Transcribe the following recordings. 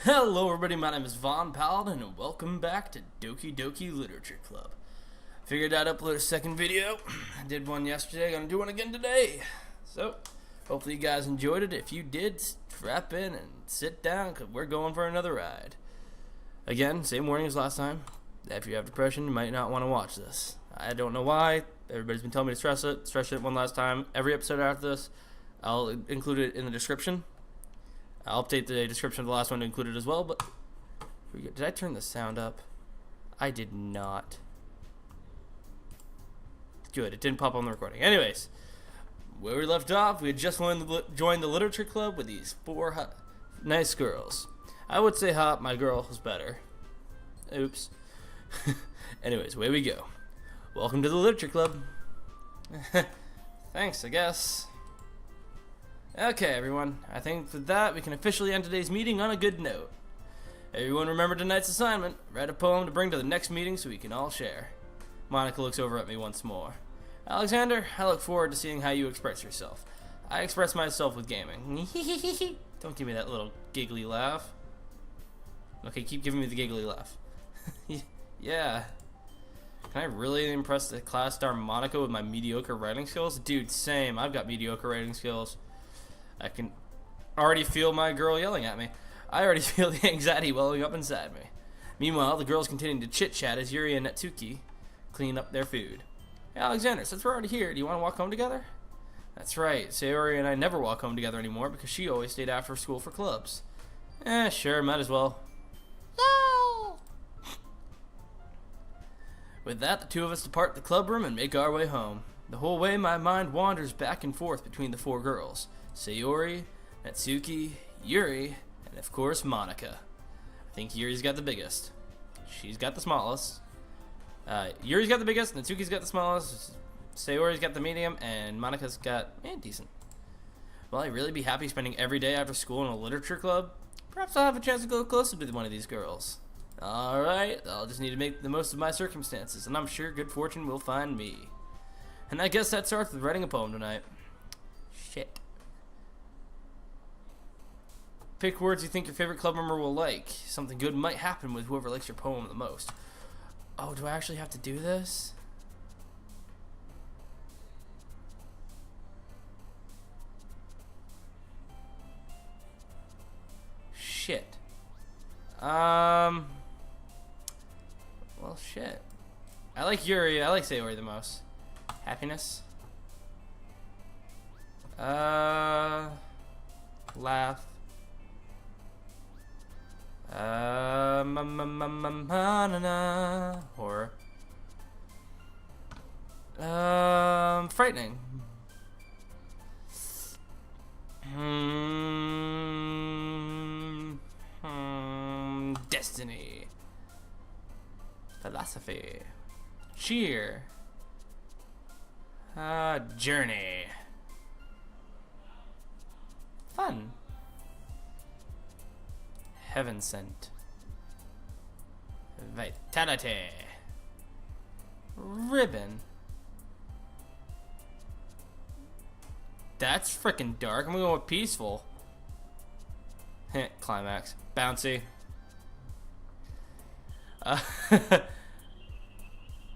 Hello everybody, my name is Von Paladin and welcome back to Doki Doki Literature Club. Figured I'd upload a second video. I did one yesterday, gonna do one again today. So, hopefully you guys enjoyed it. If you did, strap in and sit down because we're going for another ride. Again, same warning as last time. If you have depression, you might not want to watch this. I don't know why. Everybody's been telling me to stress it one last time. Every episode after this, I'll include it in the description. I'll update the description of the last one to include it as well, but did I turn the sound up? I did not. Good, it didn't pop on the recording. Anyways, where we left off, we had just joined the literature club with these four nice girls. I would say hot, my girl was better. Oops. Anyways, away we go. Welcome to the literature club. Thanks, I guess. Okay, everyone. I think with that, we can officially end today's meeting on a good note. Everyone remember tonight's assignment. Write a poem to bring to the next meeting so we can all share. Monica looks over at me once more. Alexander, I look forward to seeing how you express yourself. I express myself with gaming. Don't give me that little giggly laugh. Okay, keep giving me the giggly laugh. Yeah. Can I really impress the class star Monica with my mediocre writing skills? Dude, same. I've got mediocre writing skills. I can already feel my girl yelling at me. I already feel the anxiety welling up inside me. Meanwhile, the girls continue to chit-chat as Yuri and Natsuki clean up their food. Hey, Alexander, since we're already here, do you want to walk home together? That's right. Sayori and I never walk home together anymore because she always stayed after school for clubs. Sure, might as well. No! With that, the two of us depart the club room and make our way home. The whole way, my mind wanders back and forth between the four girls. Sayori, Natsuki, Yuri, and of course Monica. I think Yuri's got the biggest. She's got the smallest. Yuri's got the biggest, Natsuki's got the smallest, Sayori's got the medium, and Monica's got, decent. Will I really be happy spending every day after school in a literature club? Perhaps I'll have a chance to go closer to one of these girls. Alright, I'll just need to make the most of my circumstances, and I'm sure good fortune will find me. And I guess that starts with writing a poem tonight. Shit. Pick words you think your favorite club member will like. Something good might happen with whoever likes your poem the most. Oh, do I actually have to do this? Shit. Well, shit. I like Yuri. I like Sayori the most. Happiness. Laugh. Horror. Frightening. Destiny. Philosophy. Cheer. Journey. Fun. Heaven sent. Vitality. Ribbon. That's freaking dark. I'm gonna go with peaceful. Climax. Bouncy.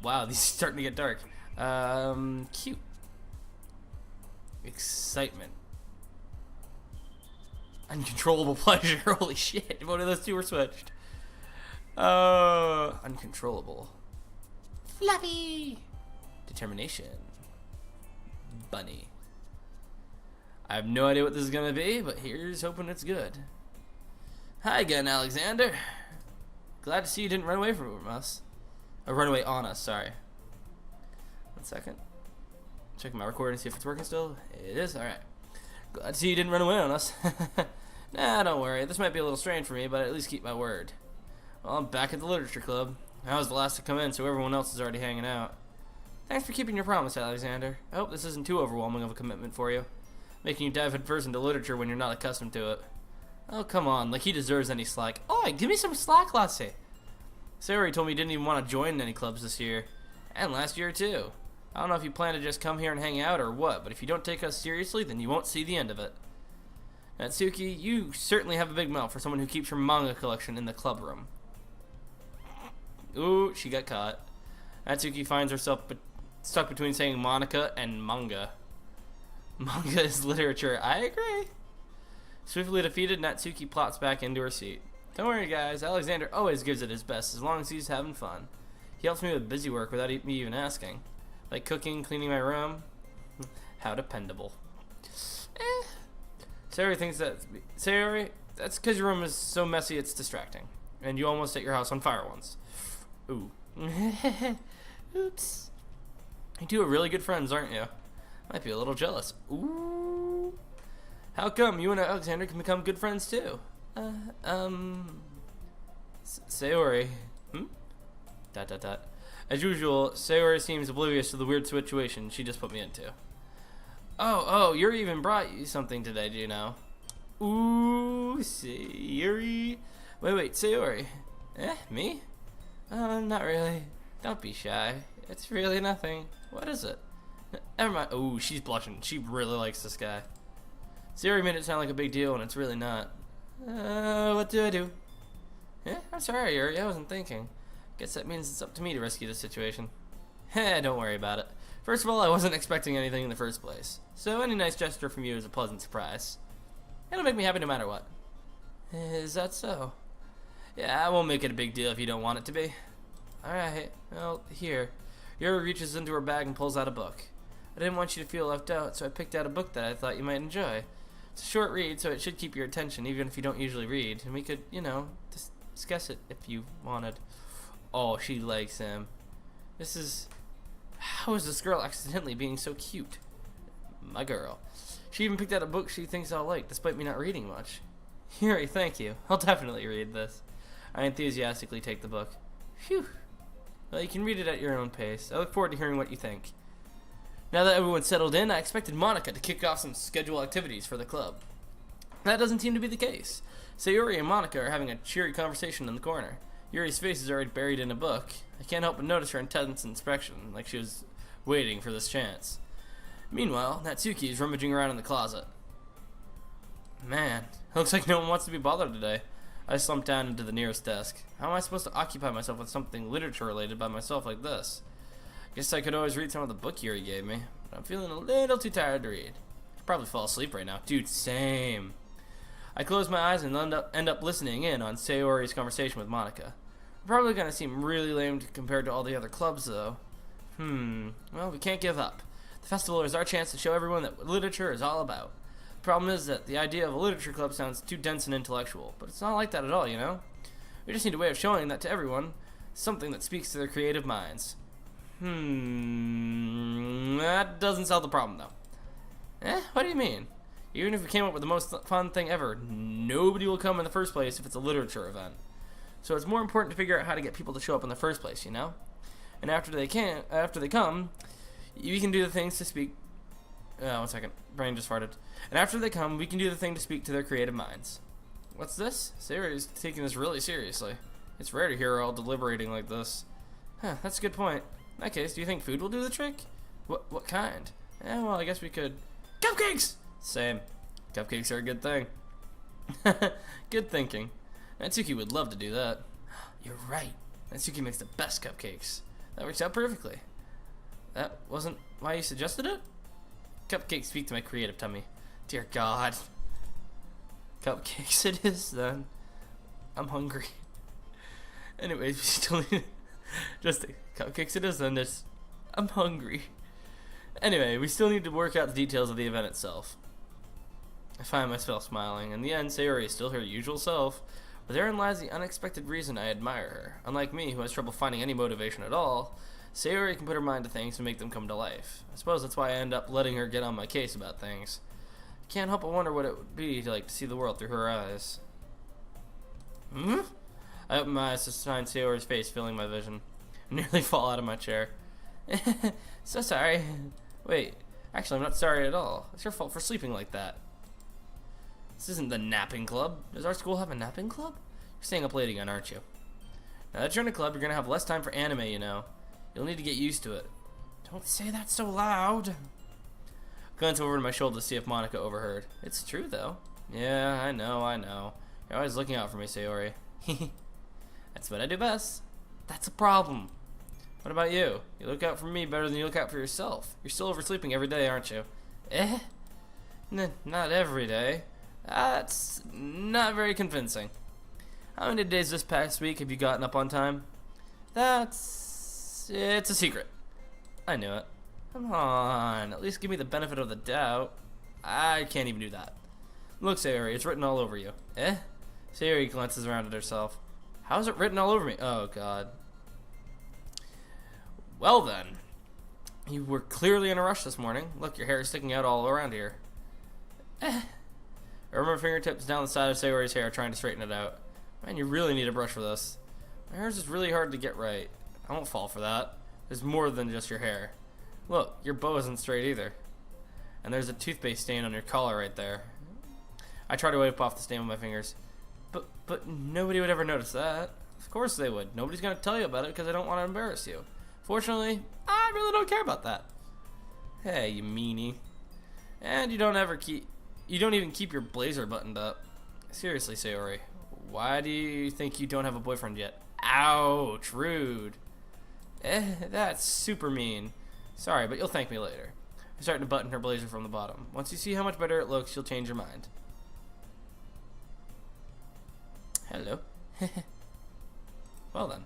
Wow, these are starting to get dark. Cute. Excitement. Uncontrollable pleasure. Holy shit. One of those two were switched. Uncontrollable. Fluffy. Determination. Bunny. I have no idea what this is going to be, but here's hoping it's good. Hi again, Alexander. Glad to see you didn't run away from us. Or run away on us, sorry. 1 second. Check my recording, see if it's working still. It is? Alright. Glad to see you didn't run away on us. Nah, don't worry. This might be a little strange for me, but I at least keep my word. Well, I'm back at the literature club. I was the last to come in, so everyone else is already hanging out. Thanks for keeping your promise, Alexander. I hope this isn't too overwhelming of a commitment for you. Making you dive headfirst into literature when you're not accustomed to it. Oh, come on. Like he deserves any slack. Oh, give me some slack, Lassie. Sayori told me he didn't even want to join any clubs this year. And last year, too. I don't know if you plan to just come here and hang out or what, but if you don't take us seriously, then you won't see the end of it. Natsuki, you certainly have a big mouth for someone who keeps her manga collection in the club room. Ooh, she got caught. Natsuki finds herself stuck between saying Monica and manga. Manga is literature. I agree. Swiftly defeated, Natsuki plops back into her seat. Don't worry, guys. Alexander always gives it his best as long as he's having fun. He helps me with busy work without me even asking. Like cooking, cleaning my room. How dependable. Sayori thinks that... Sayori, that's because your room is so messy it's distracting. And you almost set your house on fire once. Ooh. Oops. You two are really good friends, aren't you? Might be a little jealous. Ooh. How come you and Alexander can become good friends too? Sayori. Dot dot dot. As usual, Sayori seems oblivious to the weird situation she just put me into. Oh, Yuri even brought you something today, do you know? Ooh, Sayori. Wait, Sayori. Me? Not really. Don't be shy. It's really nothing. What is it? Never mind. Ooh, she's blushing. She really likes this guy. Sayori made it sound like a big deal, and it's really not. What do I do? I'm sorry, Yuri. I wasn't thinking. Guess that means it's up to me to rescue the situation. Don't worry about it. First of all, I wasn't expecting anything in the first place, so any nice gesture from you is a pleasant surprise. It'll make me happy no matter what. Is that so? Yeah, I won't make it a big deal if you don't want it to be. Alright, well, here. Yuri reaches into her bag and pulls out a book. I didn't want you to feel left out, so I picked out a book that I thought you might enjoy. It's a short read, so it should keep your attention, even if you don't usually read. And we could, discuss it if you wanted. Oh, she likes him. How is this girl accidentally being so cute? My girl. She even picked out a book she thinks I'll like, despite me not reading much. Yuri, thank you. I'll definitely read this. I enthusiastically take the book. Phew. Well, you can read it at your own pace. I look forward to hearing what you think. Now that everyone's settled in, I expected Monica to kick off some scheduled activities for the club. That doesn't seem to be the case. Sayori and Monica are having a cheery conversation in the corner. Yuri's face is already buried in a book. I can't help but notice her intense inspection, like she was waiting for this chance. Meanwhile, Natsuki is rummaging around in the closet. Man, looks like no one wants to be bothered today. I slumped down into the nearest desk. How am I supposed to occupy myself with something literature-related by myself like this? Guess I could always read some of the book Yuri gave me, but I'm feeling a little too tired to read. I'd probably fall asleep right now. Dude, same. I close my eyes and end up listening in on Sayori's conversation with Monica. Probably gonna seem really lame compared to all the other clubs, though. Well, we can't give up. The festival is our chance to show everyone that what literature is all about. The problem is that the idea of a literature club sounds too dense and intellectual, but it's not like that at all, you know? We just need a way of showing that to everyone, something that speaks to their creative minds. That doesn't solve the problem, though. What do you mean? Even if we came up with the most fun thing ever, nobody will come in the first place if it's a literature event. So it's more important to figure out how to get people to show up in the first place, you know? And after they come, we can do the things to speak... one second. Brain just farted. And after they come, we can do the thing to speak to their creative minds. What's this? Sayori's taking this really seriously. It's rare to hear her all deliberating like this. That's a good point. In that case, do you think food will do the trick? What kind? Well, I guess we could... Cupcakes! Same. Cupcakes are a good thing. Good thinking. Natsuki would love to do that. You're right. Natsuki makes the best cupcakes. That works out perfectly. That wasn't why you suggested it? Cupcakes speak to my creative tummy. Dear God. Cupcakes it is, then. I'm hungry. Anyways, we still need... Just cupcakes it is, then. I'm hungry. Anyway, we still need to work out the details of the event itself. I find myself smiling. In the end, Sayori is still her usual self, but therein lies the unexpected reason I admire her. Unlike me, who has trouble finding any motivation at all, Sayori can put her mind to things and make them come to life. I suppose that's why I end up letting her get on my case about things. Can't help but wonder what it would be like to see the world through her eyes. I open my eyes to find Sayori's face filling my vision. I nearly fall out of my chair. So sorry. Wait, actually I'm not sorry at all. It's your fault for sleeping like that. This isn't the napping club. Does our school have a napping club? You're staying up late again, aren't you? Now that you're in a club, you're gonna have less time for anime, you know. You'll need to get used to it. Don't say that so loud. Glance over to my shoulder to see if Monica overheard. It's true, though. Yeah, I know. You're always looking out for me, Sayori. That's what I do best. That's a problem. What about you? You look out for me better than you look out for yourself. You're still oversleeping every day, aren't you? Eh? Not every day. That's not very convincing. How many days this past week have you gotten up on time? It's a secret. I knew it. Come on, at least give me the benefit of the doubt. I can't even do that. Look, Sayori, it's written all over you. Eh? Sayori glances around at herself. How is it written all over me? Oh, God. Well then, you were clearly in a rush this morning. Look, your hair is sticking out all around here. I rub my fingertips down the side of Sayori's hair, trying to straighten it out. Man, you really need a brush for this. My hair is just really hard to get right. I won't fall for that. There's more than just your hair. Look, your bow isn't straight either. And there's a toothpaste stain on your collar right there. I try to wipe off the stain with my fingers. But nobody would ever notice that. Of course they would. Nobody's going to tell you about it because I don't want to embarrass you. Fortunately, I really don't care about that. Hey, you meanie. And you don't even keep your blazer buttoned up. Seriously, Sayori, why do you think you don't have a boyfriend yet? Ouch, rude. That's super mean. Sorry, but you'll thank me later. I'm starting to button her blazer from the bottom. Once you see how much better it looks, you'll change your mind. Hello. Well then.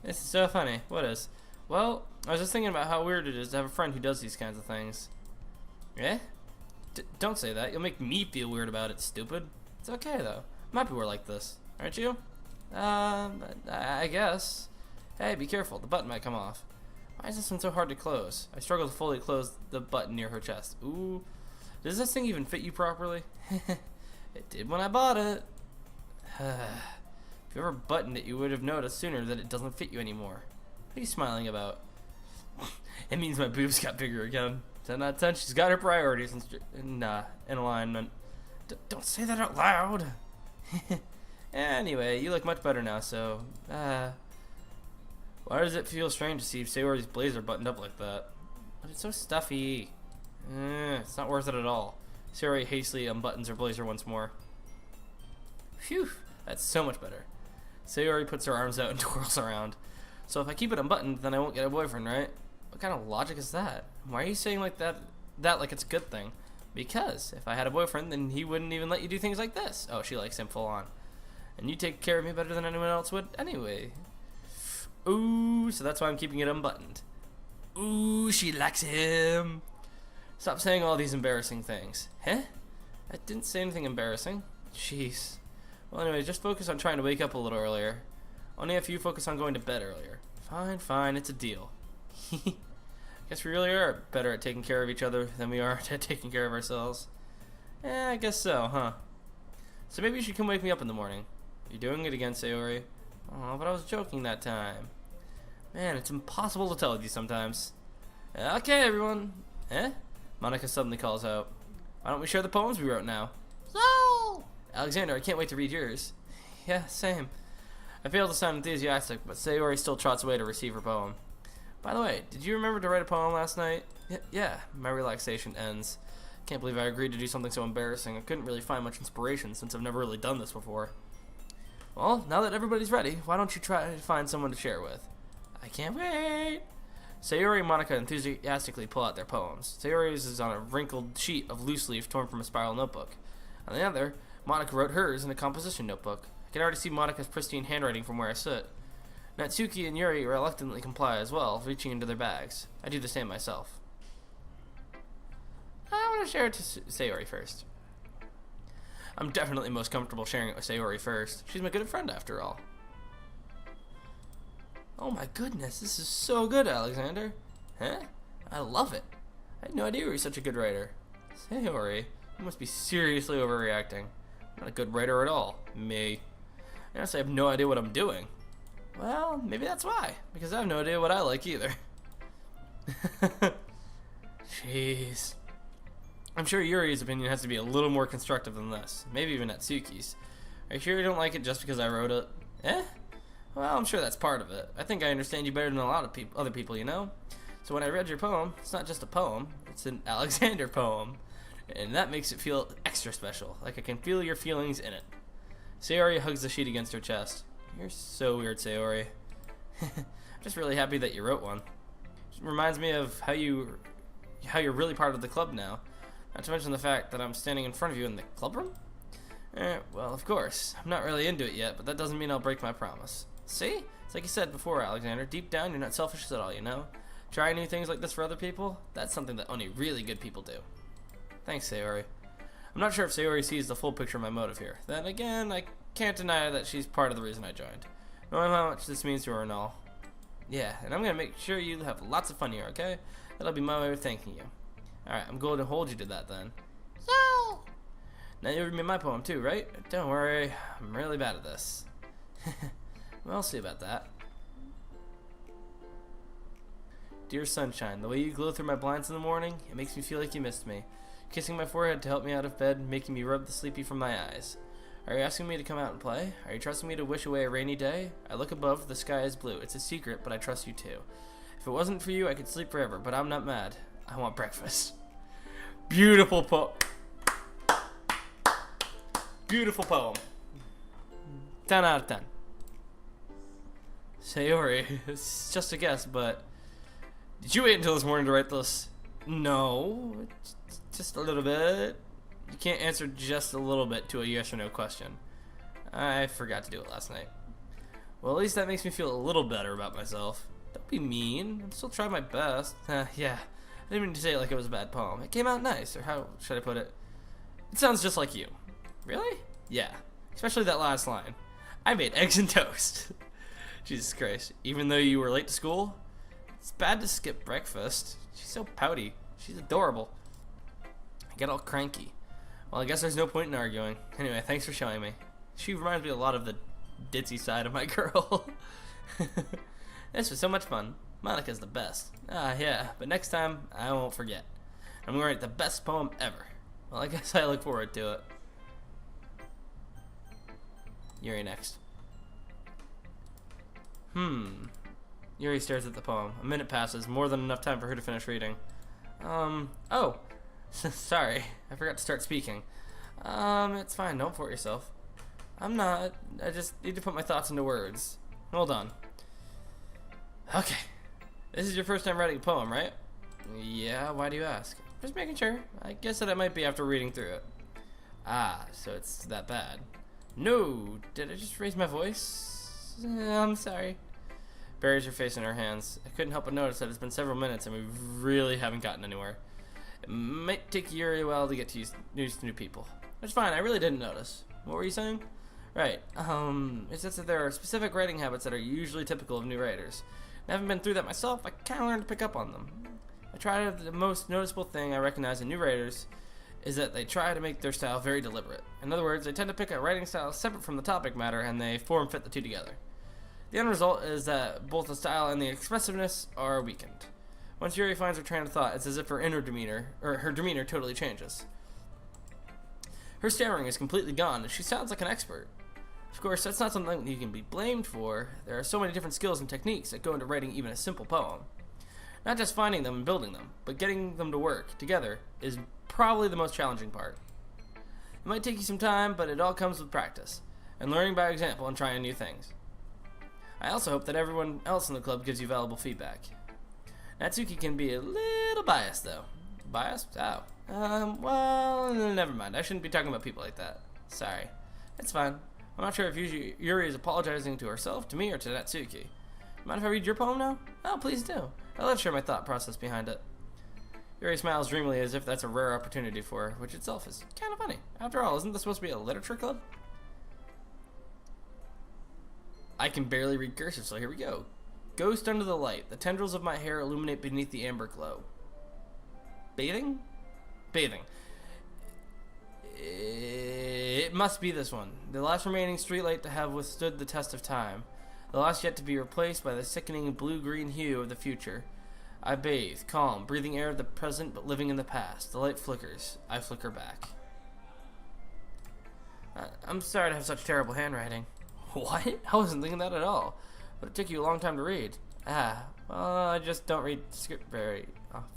This is so funny. What is? Well, I was just thinking about how weird it is to have a friend who does these kinds of things. Eh? Don't say that. You'll make me feel weird about it, stupid. It's okay, though. My people are like this. Aren't you? I guess. Hey, be careful. The button might come off. Why is this one so hard to close? I struggle to fully close the button near her chest. Ooh. Does this thing even fit you properly? It did when I bought it. If you ever buttoned it, you would have noticed sooner that it doesn't fit you anymore. What are you smiling about? It means my boobs got bigger again. 10 out of 10, she's got her priorities in alignment. Don't say that out loud. Anyway, you look much better now, so, why does it feel strange to see Sayori's blazer buttoned up like that? But it's so stuffy. It's not worth it at all. Sayori hastily unbuttons her blazer once more. Phew, that's so much better. Sayori puts her arms out and twirls around. So if I keep it unbuttoned, then I won't get a boyfriend, right? What kind of logic is that? Why are you saying like that like it's a good thing? Because if I had a boyfriend, then he wouldn't even let you do things like this. Oh, she likes him full on. And you take care of me better than anyone else would anyway. Ooh, so that's why I'm keeping it unbuttoned. Ooh, she likes him. Stop saying all these embarrassing things. Huh? I didn't say anything embarrassing. Jeez. Well, anyway, just focus on trying to wake up a little earlier. Only if you focus on going to bed earlier. Fine, it's a deal. Guess we really are better at taking care of each other than we are at taking care of ourselves. I guess so, huh? So maybe you should come wake me up in the morning. You're doing it again, Sayori. Oh, but I was joking that time. Man, it's impossible to tell with you sometimes. Okay, everyone. Monica suddenly calls out. Why don't we share the poems we wrote now? So! Alexander, I can't wait to read yours. Yeah, same. I fail to sound enthusiastic, but Sayori still trots away to receive her poem. By the way, did you remember to write a poem last night? Yeah, my relaxation ends. Can't believe I agreed to do something so embarrassing. I couldn't really find much inspiration since I've never really done this before. Well, now that everybody's ready, why don't you try to find someone to share with? I can't wait! Sayori and Monica enthusiastically pull out their poems. Sayori's is on a wrinkled sheet of loose leaf torn from a spiral notebook. On the other, Monica wrote hers in a composition notebook. I can already see Monica's pristine handwriting from where I sit. Natsuki and Yuri reluctantly comply as well, reaching into their bags. I do the same myself. I want to share it to Sayori first. I'm definitely most comfortable sharing it with Sayori first. She's my good friend after all. Oh my goodness, this is so good, Alexander. Huh? I love it. I had no idea you were such a good writer. Sayori, you must be seriously overreacting. I'm not a good writer at all. Me. I honestly have no idea what I'm doing. Well, maybe that's why. Because I have no idea what I like either. Jeez. I'm sure Yuri's opinion has to be a little more constructive than this. Maybe even Natsuki's. Are you sure you don't like it just because I wrote it? Well, I'm sure that's part of it. I think I understand you better than a lot of other people, you know? So when I read your poem, it's not just a poem. It's an Alexander poem. and that makes it feel extra special, like I can feel your feelings in it. Sayori hugs the sheet against her chest. You're so weird, Sayori. I'm just really happy that you wrote one. It reminds me of how you're really part of the club now. Not to mention the fact that I'm standing in front of you in the club room. Well, of course. I'm not really into it yet, but that doesn't mean I'll break my promise. See? It's like you said before, Alexander. Deep down, you're not selfish at all, you know? Trying new things like this for other people, that's something that only really good people do. Thanks, Sayori. I'm not sure if Sayori sees the full picture of my motive here. Then again, I can't deny that she's part of the reason I joined. Knowing how much this means to her and all. Yeah, and I'm going to make sure you have lots of fun here, okay? That'll be my way of thanking you. Alright, I'm going to hold you to that then. Yay! Now you read me my poem too, right? Don't worry, I'm really bad at this. Well, I'll see about that. Dear sunshine, the way you glow through my blinds in the morning, it makes me feel like you missed me. Kissing my forehead to help me out of bed, making me rub the sleepy from my eyes. Are you asking me to come out and play? Are you trusting me to wish away a rainy day? I look above, the sky is blue. It's a secret, but I trust you too. If it wasn't for you, I could sleep forever, but I'm not mad. I want breakfast. Beautiful poem. Beautiful poem. 10 out of 10. Sayori, it's just a guess, but did you wait until this morning to write this? No, just a little bit. You can't answer just a little bit to a yes or no question. I forgot to do it last night. Well, at least that makes me feel a little better about myself. Don't be mean. I'm still trying my best. Yeah, I didn't mean to say it like it was a bad poem. It came out nice, or how should I put it? It sounds just like you. Really? Yeah, especially that last line. I made eggs and toast. Jesus Christ. Even though you were late to school? It's bad to skip breakfast. She's so pouty. She's adorable. I get all cranky. Well, I guess there's no point in arguing. Anyway, thanks for showing me. She reminds me a lot of the ditzy side of my girl. This was so much fun. Monica's the best. Ah, yeah, but next time, I won't forget. I'm going to write the best poem ever. Well, I guess I look forward to it. Yuri next. Yuri stares at the poem. A minute passes, more than enough time for her to finish reading. Oh. Sorry, I forgot to start speaking. It's fine, don't fort yourself. I'm not. I just need to put my thoughts into words. Hold on. Okay. This is your first time writing a poem, right? Yeah, why do you ask? Just making sure. I guess that it might be after reading through it. Ah, so it's that bad. No, did I just raise my voice? I'm sorry. Buries her face in her hands. I couldn't help but notice that it's been several minutes and we really haven't gotten anywhere. It might take Yuri a while to get to used to new people. It's fine, I really didn't notice. What were you saying? Right, it's just that there are specific writing habits that are usually typical of new writers. I haven't been through that myself, I kind of learned to pick up on them. The most noticeable thing I recognize in new writers is that they try to make their style very deliberate. In other words, they tend to pick a writing style separate from the topic matter and they form-fit the two together. The end result is that both the style and the expressiveness are weakened. Once Yuri finds her train of thought, it's as if her inner demeanor, or her demeanor totally changes. Her stammering is completely gone and she sounds like an expert. Of course, that's not something you can be blamed for. There are so many different skills and techniques that go into writing even a simple poem. Not just finding them and building them, but getting them to work together is probably the most challenging part. It might take you some time, but it all comes with practice, and learning by example and trying new things. I also hope that everyone else in the club gives you valuable feedback. Natsuki can be a little biased, though. Biased? Oh. Well, never mind. I shouldn't be talking about people like that. Sorry. It's fine. I'm not sure if Yuri is apologizing to herself, to me, or to Natsuki. Mind if I read your poem now? Oh, please do. I'd love to share my thought process behind it. Yuri smiles dreamily as if that's a rare opportunity for her, which itself is kind of funny. After all, isn't this supposed to be a literature club? I can barely read cursive, so here we go. Ghost under the light. The tendrils of my hair illuminate beneath the amber glow. Bathing? Bathing. It must be this one. The last remaining streetlight to have withstood the test of time. The last yet to be replaced by the sickening blue-green hue of the future. I bathe, calm, breathing air of the present but living in the past. The light flickers. I flicker back. I'm sorry to have such terrible handwriting. What? I wasn't thinking that at all. But it took you a long time to read. Ah, well, I just don't read script very often.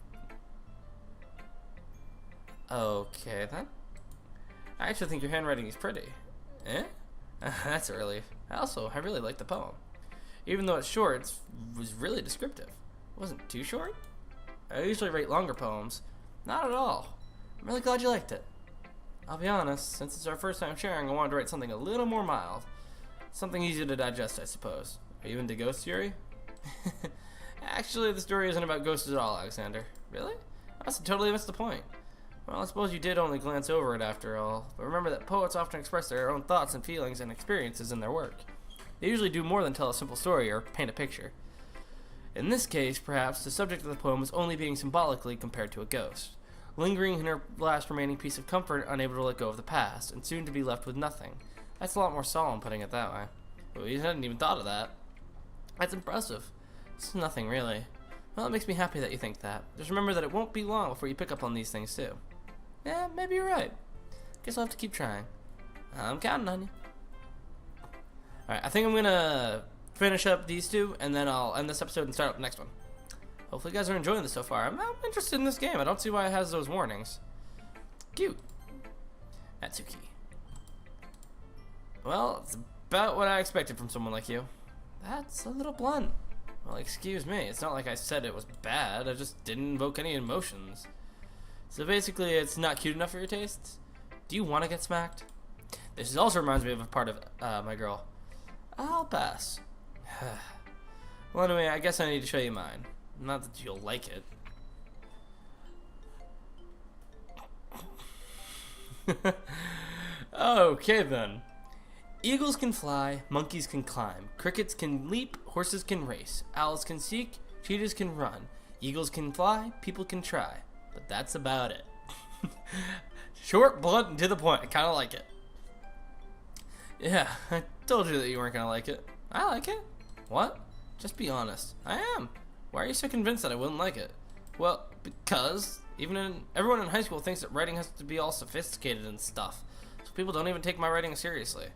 Okay, then. I actually think your handwriting is pretty. Eh? That's a relief. I really like the poem. Even though it's short, it was really descriptive. It wasn't too short. I usually write longer poems. Not at all. I'm really glad you liked it. I'll be honest, since it's our first time sharing, I wanted to write something a little more mild. Something easy to digest, I suppose. Are you into ghost theory? Actually, the story isn't about ghosts at all, Alexander. Really? I must have totally missed the point. Well, I suppose you did only glance over it after all, but remember that poets often express their own thoughts and feelings and experiences in their work. They usually do more than tell a simple story or paint a picture. In this case, perhaps, the subject of the poem was only being symbolically compared to a ghost, lingering in her last remaining piece of comfort, unable to let go of the past, and soon to be left with nothing. That's a lot more solemn putting it that way. Well, you hadn't even thought of that. That's impressive. It's nothing, really. Well, it makes me happy that you think that. Just remember that it won't be long before you pick up on these things, too. Yeah, maybe you're right. Guess I'll have to keep trying. I'm counting on you. Alright, I think I'm gonna finish up these two, and then I'll end this episode and start up the next one. Hopefully you guys are enjoying this so far. I'm interested in this game. I don't see why it has those warnings. Cute. Natsuki. Well, it's about what I expected from someone like you. That's a little blunt. Well, excuse me. It's not like I said it was bad. I just didn't invoke any emotions. So basically, it's not cute enough for your tastes? Do you want to get smacked? This also reminds me of a part of my girl. I'll pass. Well, anyway, I guess I need to show you mine. Not that you'll like it. Okay, then. Eagles can fly, monkeys can climb, crickets can leap, horses can race, owls can seek, cheetahs can run, eagles can fly, people can try. But that's about it. Short, blunt, and to the point. I kind of like it. Yeah, I told you that you weren't going to like it. I like it. What? Just be honest. I am. Why are you so convinced that I wouldn't like it? Well, because everyone in high school thinks that writing has to be all sophisticated and stuff. So people don't even take my writing seriously.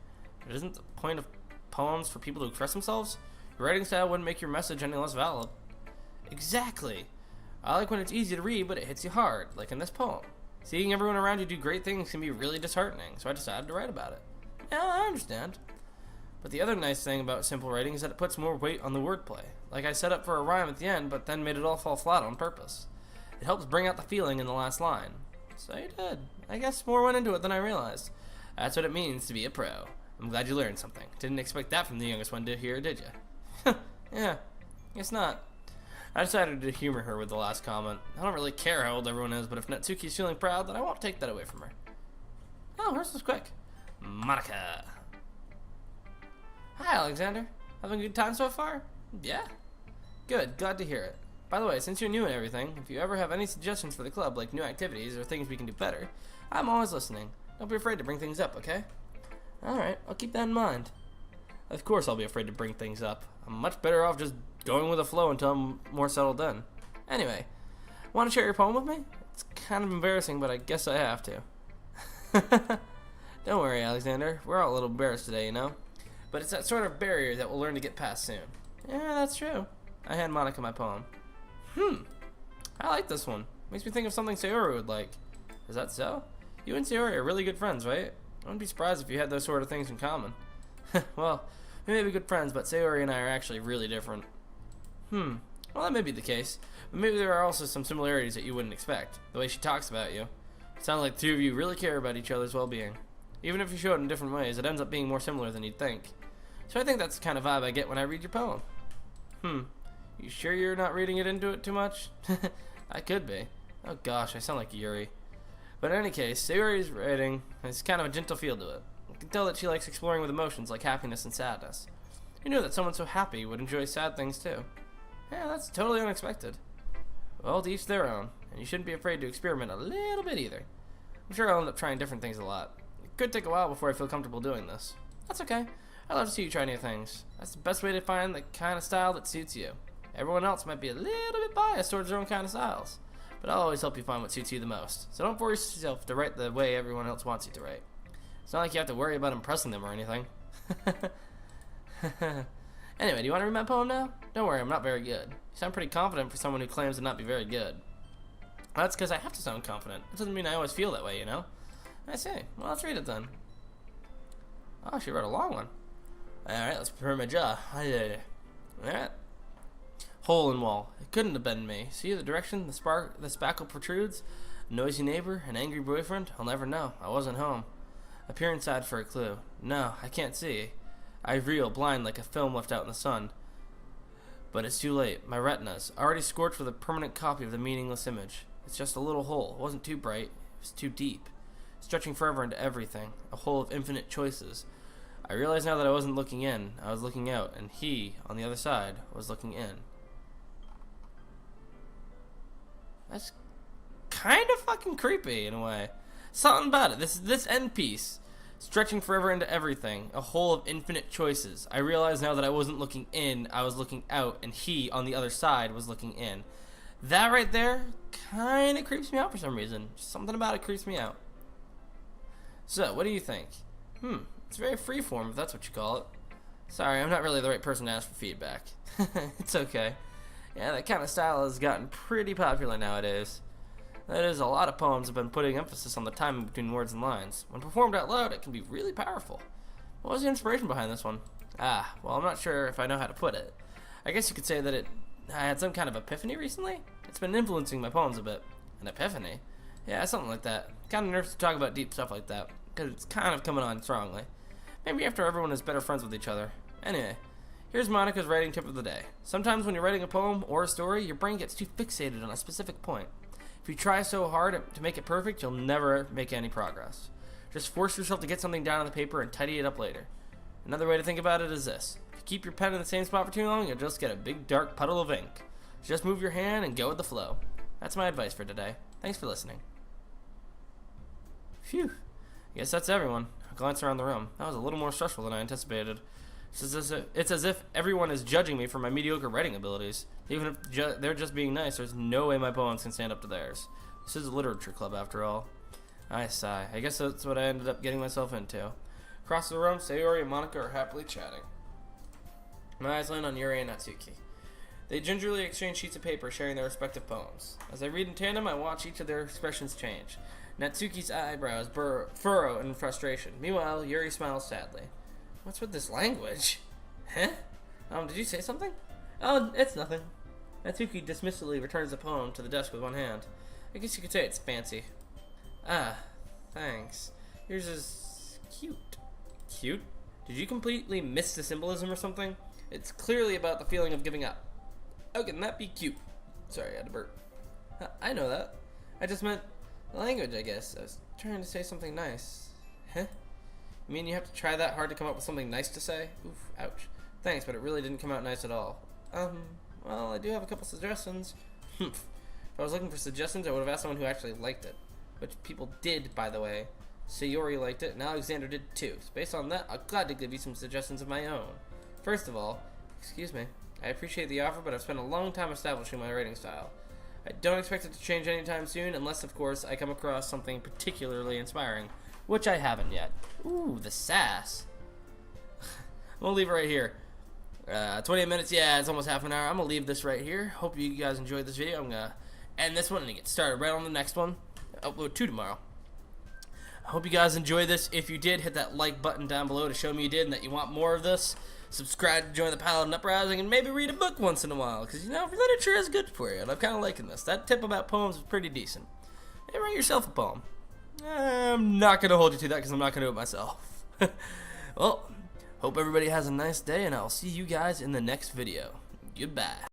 It isn't the point of poems for people to express themselves. Your writing style wouldn't make your message any less valid. Exactly. I like when it's easy to read, but it hits you hard, like in this poem. Seeing everyone around you do great things can be really disheartening, so I decided to write about it. Yeah, I understand. But the other nice thing about simple writing is that it puts more weight on the wordplay. Like I set up for a rhyme at the end, but then made it all fall flat on purpose. It helps bring out the feeling in the last line. So you did. I guess more went into it than I realized. That's what it means to be a pro. I'm glad you learned something. Didn't expect that from the youngest one here, did you? Yeah, guess not. I decided to humor her with the last comment. I don't really care how old everyone is, but if Natsuki's feeling proud, then I won't take that away from her. Oh, hers was quick. Monica. Hi, Alexander. Having a good time so far? Yeah? Good, glad to hear it. By the way, since you're new and everything, if you ever have any suggestions for the club, like new activities or things we can do better, I'm always listening. Don't be afraid to bring things up, okay? Alright, I'll keep that in mind. Of course I'll be afraid to bring things up. I'm much better off just going with the flow until I'm more settled in. Anyway, want to share your poem with me? It's kind of embarrassing, but I guess I have to. Don't worry, Alexander. We're all a little embarrassed today, you know? But it's that sort of barrier that we'll learn to get past soon. Yeah, that's true. I hand Monica my poem. I like this one. Makes me think of something Sayori would like. Is that so? You and Sayori are really good friends, right? I wouldn't be surprised if you had those sort of things in common. Well, we may be good friends, but Sayori and I are actually really different. Well, that may be the case, but maybe there are also some similarities that you wouldn't expect. The way she talks about you. It sounds like the two of you really care about each other's well-being. Even if you show it in different ways, it ends up being more similar than you'd think. So I think that's the kind of vibe I get when I read your poem. You sure you're not reading it into it too much? I could be. Oh gosh, I sound like Yuri. But in any case, Sayori's writing has kind of a gentle feel to it. You can tell that she likes exploring with emotions like happiness and sadness. Who knew that someone so happy would enjoy sad things too? Yeah, that's totally unexpected. Well, to each their own, and you shouldn't be afraid to experiment a little bit either. I'm sure I'll end up trying different things a lot. It could take a while before I feel comfortable doing this. That's okay. I love to see you try new things. That's the best way to find the kind of style that suits you. Everyone else might be a little bit biased towards their own kind of styles, but I'll always help you find what suits you the most. So don't force yourself to write the way everyone else wants you to write. It's not like you have to worry about impressing them or anything. Anyway, do you want to read my poem now? Don't worry, I'm not very good. You sound pretty confident for someone who claims to not be very good. That's because I have to sound confident. It doesn't mean I always feel that way, you know? I see. Well, let's read it then. Oh, she wrote a long one. Alright, let's prepare my jaw. Alright. Hole in wall. It couldn't have been me. See the direction the spackle protrudes? Noisy neighbor? An angry boyfriend? I'll never know. I wasn't home. I peer inside for a clue. No, I can't see. I reel, blind like a film left out in the sun. But it's too late. My retina's already scorched with a permanent copy of the meaningless image. It's just a little hole. It wasn't too bright. It was too deep. Stretching forever into everything. A hole of infinite choices. I realize now that I wasn't looking in. I was looking out, and he, on the other side, was looking in. That's kind of fucking creepy in a way. Something about it. This end piece. Stretching forever into everything. A hole of infinite choices. I realize now that I wasn't looking in. I was looking out, and he, on the other side, was looking in. That right there kind of creeps me out for some reason. Something about it creeps me out. So, what do you think? It's very freeform, if that's what you call it. Sorry, I'm not really the right person to ask for feedback. It's okay. Yeah, that kind of style has gotten pretty popular nowadays. That is, a lot of poems have been putting emphasis on the timing between words and lines. When performed out loud, it can be really powerful. What was the inspiration behind this one? Well, I'm not sure if I know how to put it. I guess you could say that I had some kind of epiphany recently. It's been influencing my poems a bit. An epiphany? Yeah, something like that. Kind of nervous to talk about deep stuff like that, because it's kind of coming on strongly. Maybe after everyone is better friends with each other. Anyway, here's Monica's writing tip of the day. Sometimes when you're writing a poem or a story, your brain gets too fixated on a specific point. If you try so hard to make it perfect, you'll never make any progress. Just force yourself to get something down on the paper and tidy it up later. Another way to think about it is this. If you keep your pen in the same spot for too long, you'll just get a big dark puddle of ink. Just move your hand and go with the flow. That's my advice for today. Thanks for listening. Phew. I guess that's everyone. I glance around the room. That was a little more stressful than I anticipated. It's as if everyone is judging me for my mediocre writing abilities. Even if they're just being nice, there's no way my poems can stand up to theirs. This is a literature club, after all. I sigh. I guess that's what I ended up getting myself into. Across the room, Sayori and Monica are happily chatting. My eyes land on Yuri and Natsuki. They gingerly exchange sheets of paper, sharing their respective poems. As I read in tandem, I watch each of their expressions change. Natsuki's eyebrows furrow in frustration. Meanwhile, Yuri smiles sadly. What's with this language? Huh? Did you say something? Oh, it's nothing. Natsuki dismissively returns the poem to the desk with one hand. I guess you could say it's fancy. Ah, thanks. Yours is cute. Cute? Did you completely miss the symbolism or something? It's clearly about the feeling of giving up. How can that be cute? Sorry, I had to burp. I know that. I just meant the language, I guess. I was trying to say something nice. Huh? You mean you have to try that hard to come up with something nice to say? Oof, ouch. Thanks, but it really didn't come out nice at all. Well, I do have a couple suggestions. If I was looking for suggestions, I would have asked someone who actually liked it. Which people did, by the way. Sayori liked it, and Alexander did too. So based on that, I'm glad to give you some suggestions of my own. First of all, excuse me, I appreciate the offer, but I've spent a long time establishing my writing style. I don't expect it to change anytime soon, unless, of course, I come across something particularly inspiring. Which I haven't yet. Ooh, the sass. I'm gonna leave it right here. 28 minutes, yeah, it's almost half an hour. I'm gonna leave this right here. Hope you guys enjoyed this video. I'm gonna end this one and get started right on the next one. Upload 2 tomorrow. I hope you guys enjoyed this. If you did, hit that like button down below to show me you did and that you want more of this. Subscribe to join the Paladin Uprising and maybe read a book once in a while, because, you know, literature is good for you, and I'm kind of liking this. That tip about poems is pretty decent. Hey, write yourself a poem. I'm not going to hold you to that because I'm not going to do it myself. Well, hope everybody has a nice day, and I'll see you guys in the next video. Goodbye.